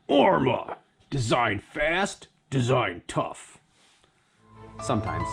Arrma. Design fast, design tough. Sometimes.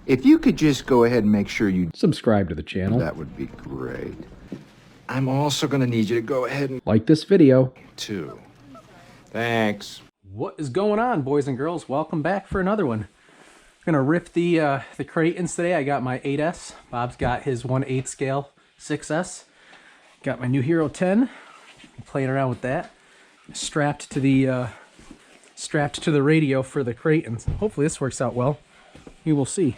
If you could just go ahead and make sure you Subscribe to the channel. that would be great. I'm also going to need you to go ahead and Like this video. too. Thanks. What is going on, boys and girls? Welcome back for another one. I'm gonna rip the Kratons today. I got my 8S. Bob's got his 1/8 scale 6S. Got my new Hero10. Playing around with that. Strapped to the radio for the Kratons. Hopefully this works out well. We will see.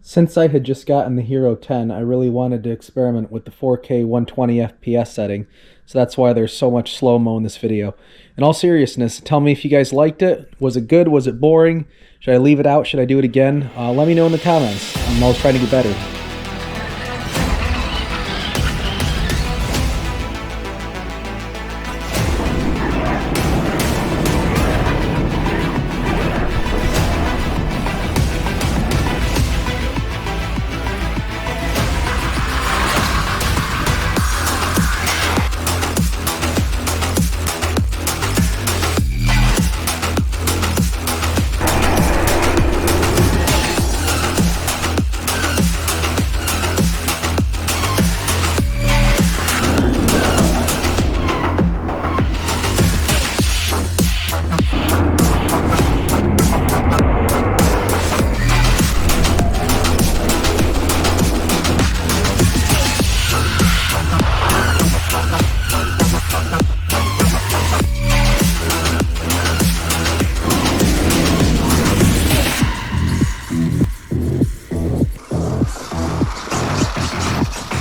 Since I had just gotten the Hero10, I really wanted to experiment with the 4K 120 FPS setting, so that's why there's so much slow-mo in this video. In all seriousness, tell me if you guys liked it. Was it good? Was it boring? Should I leave it out? Should I do it again? Let me know in the comments. I'm always trying to get better.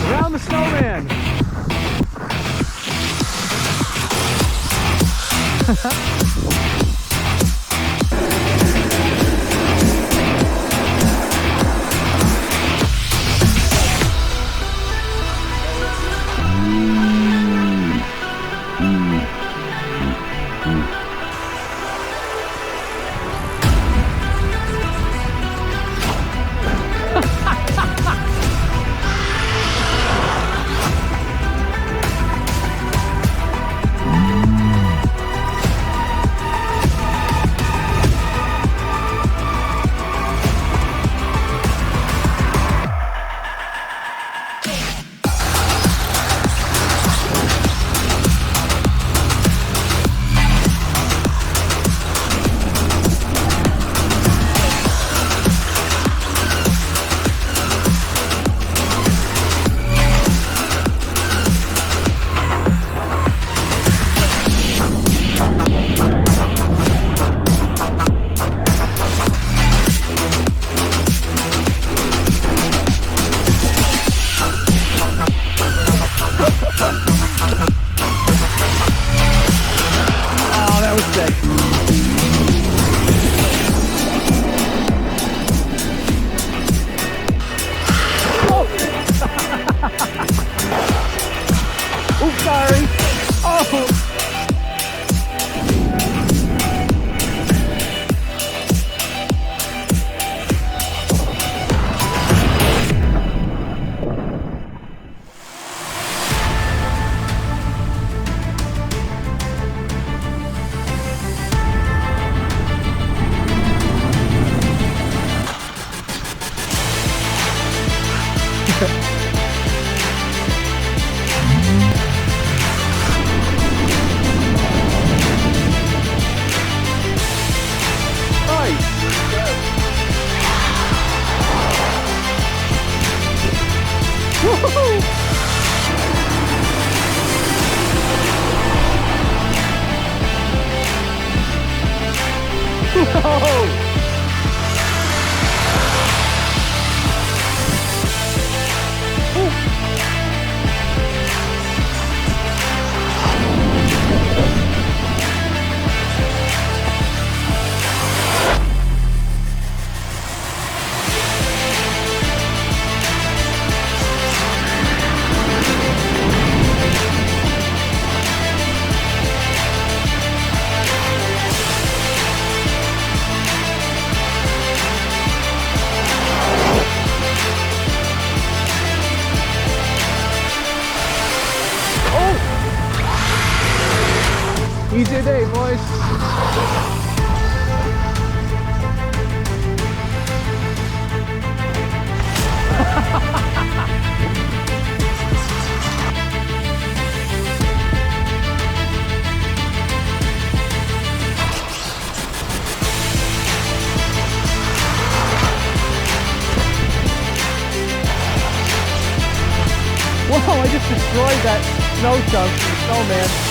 Around the snowman! Oops, sorry. Oh! DJ day, boys. Whoa, I just destroyed that snow chunk from the snowman.